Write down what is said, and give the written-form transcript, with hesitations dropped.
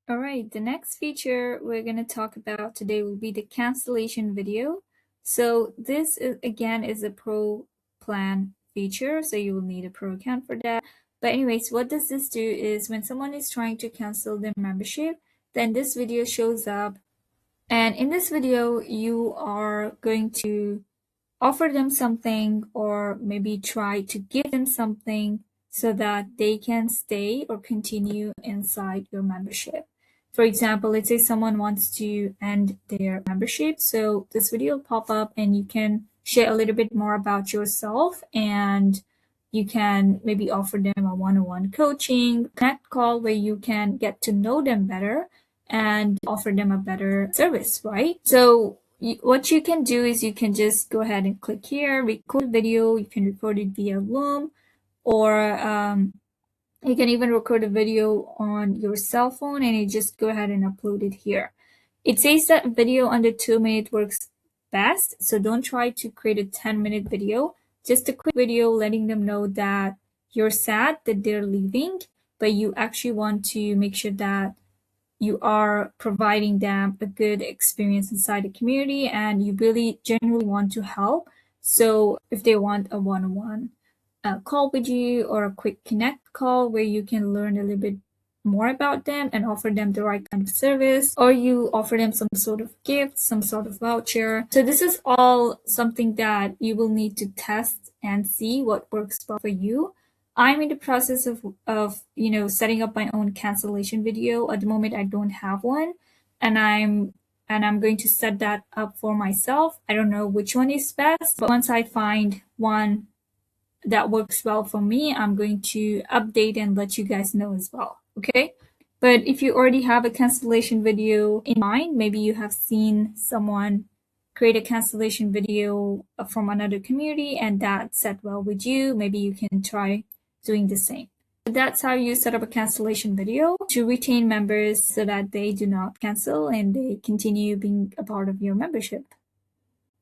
All right, the next feature we're going to talk about today will be the cancellation video. So this is, again, is a pro plan feature, so you will need a pro account for that. But anyways, what does this do is when someone is trying to cancel their membership, then this video shows up. And in this video, you are going to offer them something or maybe try to give them something so that they can stay or continue inside your membership. For example, let's say someone wants to end their membership. So this video will pop up and you can share a little bit more about yourself, and you can maybe offer them a one-on-one coaching connect call where you can get to know them better and offer them a better service, right? So what you can do is you can just go ahead and click here, record video. You can record it via Loom, or you can even record a video on your cell phone and you just go ahead and upload it here. It says that video under 2 minutes works best, so don't try to create a 10-minute video. Just a quick video letting them know that you're sad that they're leaving, but you actually want to make sure that you are providing them a good experience inside the community and you really genuinely want to help. So if they want a one-on-one call with you or a quick connect call where you can learn a little bit more about them and offer them the right kind of service, or you offer them some sort of gift, some sort of voucher. So this is all something that you will need to test and see what works well for you. I'm in the process of setting up my own cancellation video. At the moment, I don't have one, and I'm going to set that up for myself. I don't know which one is best, but once I find one that works well for me, I'm going to update and let you guys know as well. Okay. But if you already have a cancellation video in mind, maybe you have seen someone create a cancellation video from another community and that set well with you, maybe you can try doing the same. So that's how you set up a cancellation video to retain members so that they do not cancel and they continue being a part of your membership.